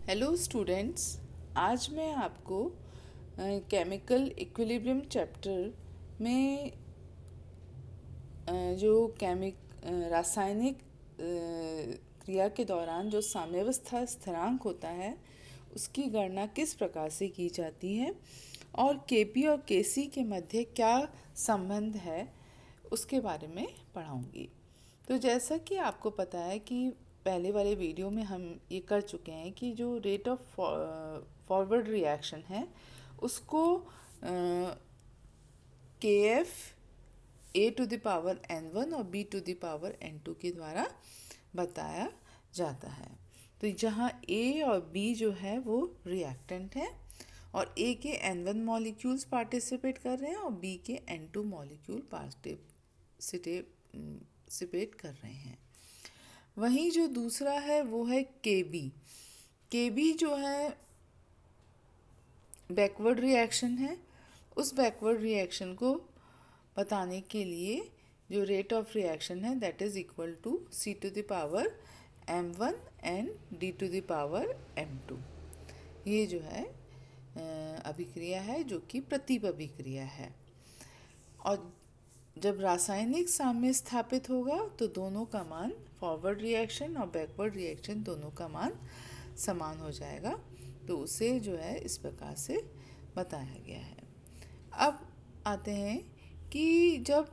Hello students. आज मैं आपको केमिकल इक्विलिब्रियम चैप्टर में जो रासायनिक क्रिया के दौरान जो साम्यावस्था स्थिरांक होता है उसकी गणना किस प्रकार से की जाती है और केपी और केसी के मध्य क्या संबंध है उसके बारे में पढ़ाऊंगी। तो जैसा कि आपको पता है कि पहले वाले वीडियो में हम ये कर चुके हैं कि जो रेट ऑफ फॉरवर्ड रिएक्शन है उसको K F A to the power N one और B to the power N two के द्वारा बताया जाता है। तो जहाँ ए और बी जो है वो रिएक्टेंट है और ए के एन वन मॉलिक्यूल्स पार्टिसिपेट कर रहे हैं और बी के एन टू मॉलिक्यूल पार्टिसिपेट कर रहे हैं। वहीं जो दूसरा है वो है के बी। के बी जो है बैकवर्ड रिएक्शन है। उस बैकवर्ड रिएक्शन को बताने के लिए जो रेट ऑफ रिएक्शन है that is equal to C to the power M one and D to the power M two. ये जो है अभिक्रिया है जो कि प्रतिप अभिक्रिया है। और जब रासायनिक साम्य स्थापित होगा तो दोनों का मान फॉरवर्ड रिएक्शन और बैकवर्ड रिएक्शन दोनों का मान समान हो जाएगा। तो उसे जो है इस प्रकार से बताया गया है। अब आते हैं कि जब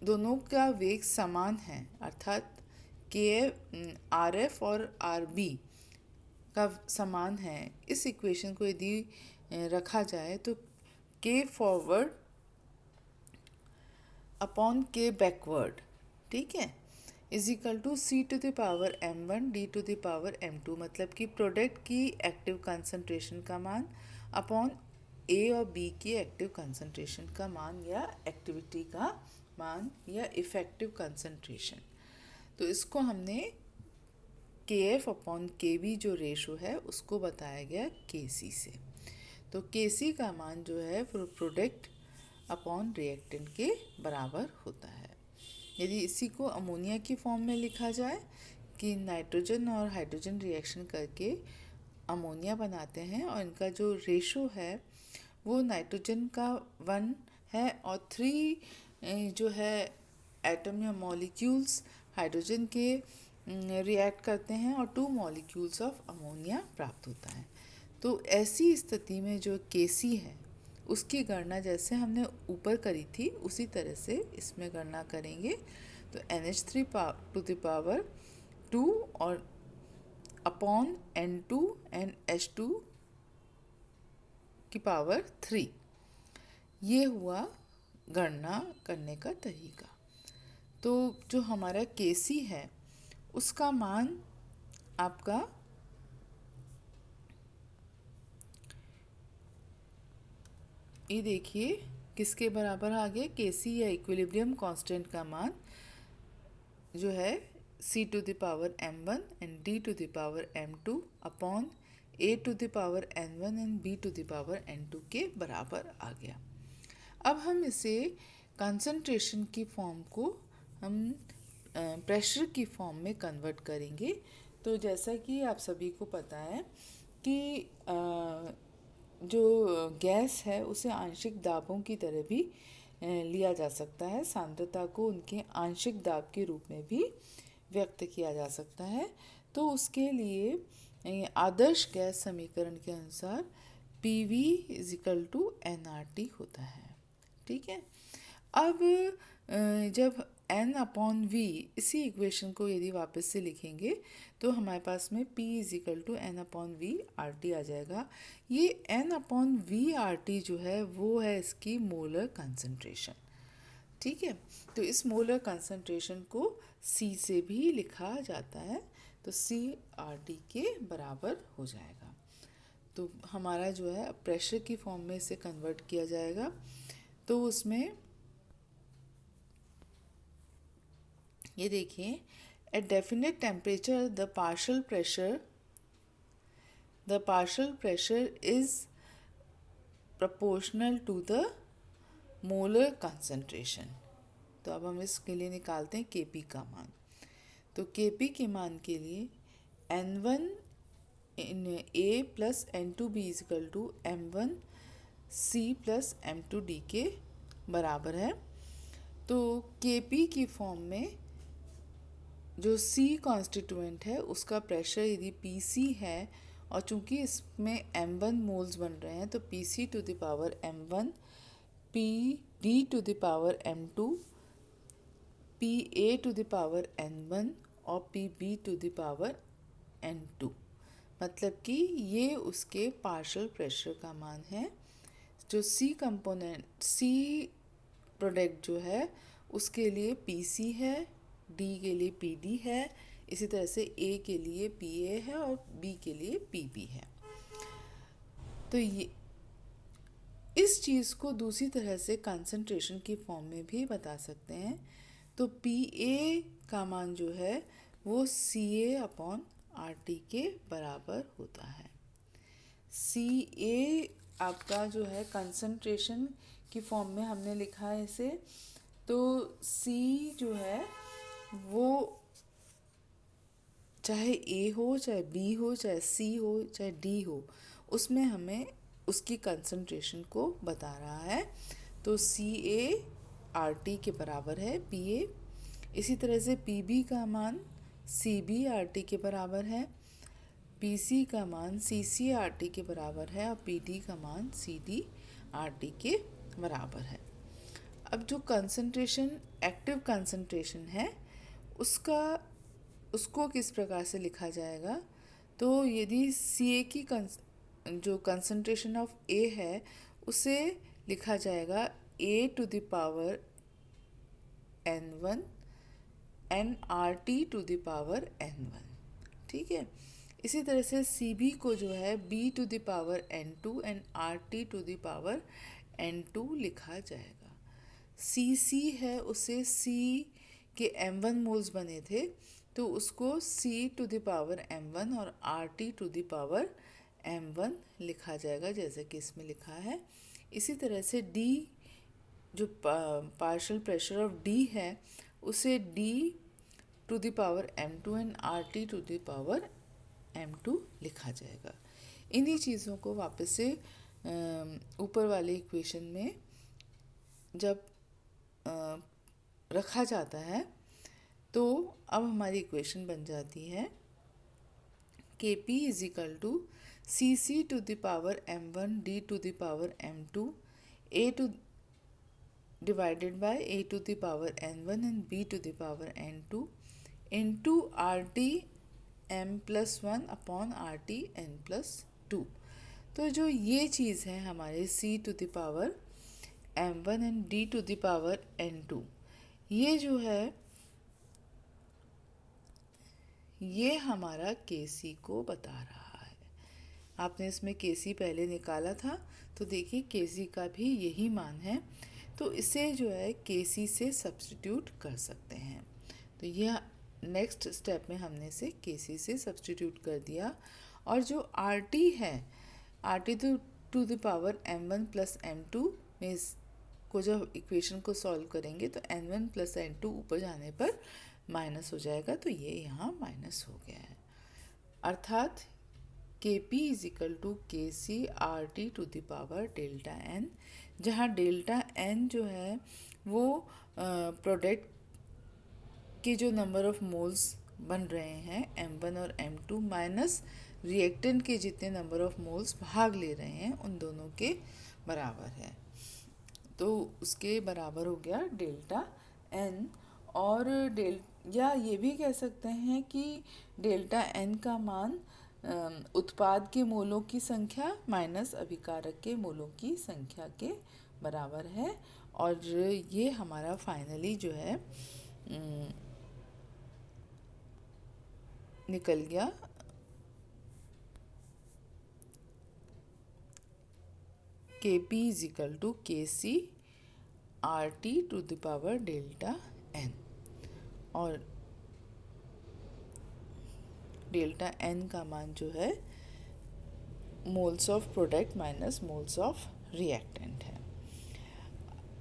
दोनों का वेग समान है अर्थात के आर एफ और आर बी का समान है, इस इक्वेशन को यदि रखा जाए तो के फॉरवर्ड अपॉन के बैकवर्ड, ठीक है, is equal to C to the power M one D to the power M two, मतलब कि प्रोडक्ट की एक्टिव कंसंट्रेशन का मान अपॉन ए और बी की एक्टिव कंसंट्रेशन का मान या एक्टिविटी का मान या इफेक्टिव कंसंट्रेशन। तो इसको हमने के एफ अपॉन के बी जो रेशो है उसको बताया गया के सी से। तो के सी का मान जो है प्रोडक्ट अपॉन रिएक्टेंट के बराबर होता है। यदि इसी को अमोनिया की फॉर्म में लिखा जाए कि नाइट्रोजन और हाइड्रोजन रिएक्शन करके अमोनिया बनाते हैं और इनका जो रेशो है वो नाइट्रोजन का 1 है और 3 जो है एटम या मॉलिक्यूल्स हाइड्रोजन के रिएक्ट करते हैं और 2 मॉलिक्यूल्स ऑफ अमोनिया प्राप्त होता है। तो ऐसी स्थिति में जो केसी है उसकी गणना जैसे हमने ऊपर करी थी उसी तरह से इसमें गणना करेंगे। तो NH3 टू द पावर 2 और अपॉन N2 एंड H2 की पावर 3, ये हुआ गणना करने का तरीका। तो जो हमारा केसी है उसका मान आपका ये देखिए किसके बराबर आ गया, केसी या इक्विलिब्रियम कांस्टेंट का मान जो है C to the power M one and D to the power M two upon A to the power N one and B to the power N two के बराबर आ गया। अब हम इसे कंसंट्रेशन की फॉर्म को हम प्रेशर की फॉर्म में कन्वर्ट करेंगे। तो जैसा कि आप सभी को पता है कि जो गैस है उसे आंशिक दाबों की तरह भी लिया जा सकता है, सांद्रता को उनके आंशिक दाब के रूप में भी व्यक्त किया जा सकता है। तो उसके लिए आदर्श गैस समीकरण के अनुसार P V is equal to N R T होता है, ठीक है। अब जब n अपॉन वी इसी इक्वेशन को यदि वापस से लिखेंगे तो हमारे पास में p is equal to N upon V R T आ जाएगा। ये n upon V R T जो है वो है इसकी मोलर कंसंट्रेशन, ठीक है। तो इस मोलर कंसंट्रेशन को c से भी लिखा जाता है, तो c आर टी के बराबर हो जाएगा। तो हमारा जो है प्रेशर की फॉर्म में इसे कन्वर्ट किया जाएगा। तो उसमें ये देखिए, at definite temperature the partial pressure is proportional to the molar concentration. तो अब हम इसके लिए निकालते हैं केपी का मान। तो केपी के मान के लिए N1 in A plus N2B is equal to M1C plus M2D के बराबर है। तो Kp की फॉर्म में जो C कॉन्स्टिट्यूएंट है उसका प्रेशर यदि Pc है और चूंकि इसमें M1 मोल्स बन रहे हैं तो Pc to the power M1, Pd to the power M2, Pa to the power N1 और Pb to the power N2, मतलब कि ये उसके पार्शियल प्रेशर का मान है। जो सी कंपोनेंट सी प्रोडक्ट जो है उसके लिए Pc है, D के लिए Pd है, इसी तरह से A के लिए Pa है और B के लिए Pb है। तो ये इस चीज़ को दूसरी तरह से कंसंट्रेशन की फॉर्म में भी बता सकते हैं। तो Pa का मान जो है वो Ca अपॉन RT के बराबर होता है। Ca आपका जो है कंसंट्रेशन की फॉर्म में हमने लिखा है इसे, तो C जो है वो चाहे A हो, चाहे B हो, चाहे C हो, चाहे D हो, उसमें हमें उसकी कंसंट्रेशन को बता रहा है। तो Ca RT के बराबर है Pa। इसी तरह से Pb का मान Cb RT के बराबर है, Pc का मान Cc RT के बराबर है और Pd का मान Cd RT के बराबर है। अब जो कंसंट्रेशन एक्टिव कंसंट्रेशन है उसको किस प्रकार से लिखा जाएगा, तो यदि Ca की जो कंसंट्रेशन ऑफ A है उसे लिखा जाएगा A to the power N1 and RT to the power N1, ठीक है। इसी तरह से Cb को जो है B to the power N2 and RT to the power N2 लिखा जाएगा। Cc है उसे C के M1 मोल्स बने थे तो उसको C to the power M1 और RT to the power M1 लिखा जाएगा जैसे कि इसमें लिखा है। इसी तरह से D जो पार्शियल प्रेशर ऑफ D है उसे D to the power M2 and RT to the power M2 लिखा जाएगा। इन्हीं चीज़ों को वापस से ऊपर वाले इक्वेशन में जब रखा जाता है तो अब हमारी इक्वेशन बन जाती है Kp is equal to Cc to the power M1 D to the power M2 A to divided by A to the power N1 and B to the power N2 into RT M plus 1 upon RT N plus 2। तो जो ये चीज़ है हमारे C to the power M1 and D to the power N2, ये जो है ये हमारा Kc को बता रहा है। आपने इसमें Kc पहले निकाला था तो देखिए Kc का भी यही मान है, तो इसे जो है Kc से सब्स्टिट्यूट कर सकते हैं। तो यह नेक्स्ट स्टेप में हमने इसे Kc से सब्स्टिट्यूट कर दिया और जो RT है RT to the power M1 plus M2 में इसको जब इक्वेशन को सॉल्व करेंगे तो N1 प्लस N2 ऊपर जाने पर माइनस हो जाएगा, तो ये यहाँ माइनस हो गया है। अर्थात Kp is equal to Kc RT to the power delta N, जहाँ डेल्टा N जो है वो प्रोडक्ट के जो नंबर ऑफ मोल्स बन रहे हैं M1 और M2 माइनस रिएक्टेंट के जितने नंबर ऑफ मोल्स भाग ले रहे हैं उन दोनों के बराबर है। तो उसके बराबर हो गया डेल्टा N। और या ये भी कह सकते हैं कि डेल्टा N का मान उत्पाद के मोलों की संख्या माइनस अभिकारक के मोलों की संख्या के बराबर है। और ये हमारा फाइनली जो है निकल गया Kp is equal to Kc RT to the power delta N। और डेल्टा N का मान जो है moles of product minus moles of reactant है।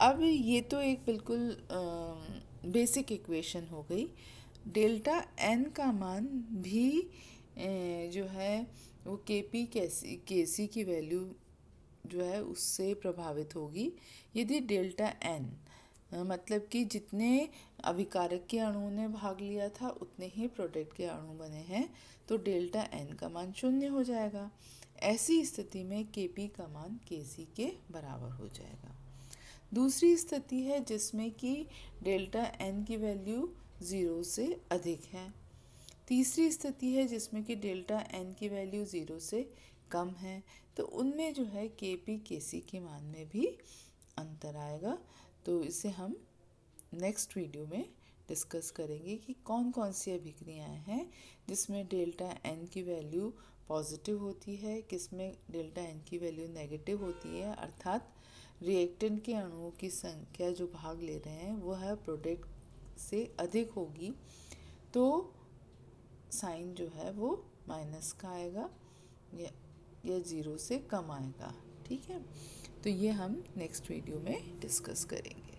अब ये तो एक बिल्कुल बेसिक इक्वेशन हो गई। डेल्टा N का मान भी जो है वो केसी की वैल्यू जो है उससे प्रभावित होगी। यदि डेल्टा एन मतलब कि जितने अभिकारक के अणुओं ने भाग लिया था उतने ही प्रोडक्ट के अणु बने हैं, तो डेल्टा एन का मान 0 हो जाएगा। ऐसी स्थिति में केपी का मान केसी के बराबर हो जाएगा। दूसरी स्थिति है जिसमें कि डेल्टा एन की वैल्यू 0 से अधिक है। तीसरी स्थिति है जिसमें कि डेल्टा एन की वैल्यू 0 से कम है। तो उनमें जो है केपी केसी के मान में भी अंतर आएगा। तो इसे हम नेक्स्ट वीडियो में डिस्कस करेंगे कि कौन कौन सी अभिक्रियाएं हैं जिसमें डेल्टा एन की वैल्यू पॉजिटिव होती है, किसमें डेल्टा एन की वैल्यू नेगेटिव होती है, अर्थात रिएक्टेंट के अणुओं की संख्या जो भाग ले रहे हैं वो है प्रोडक्ट से अधिक होगी, तो साइन जो है वो माइनस का आएगा या 0 से कम आएगा। ठीक है, तो ये हम नेक्स्ट वीडियो में डिस्कस करेंगे।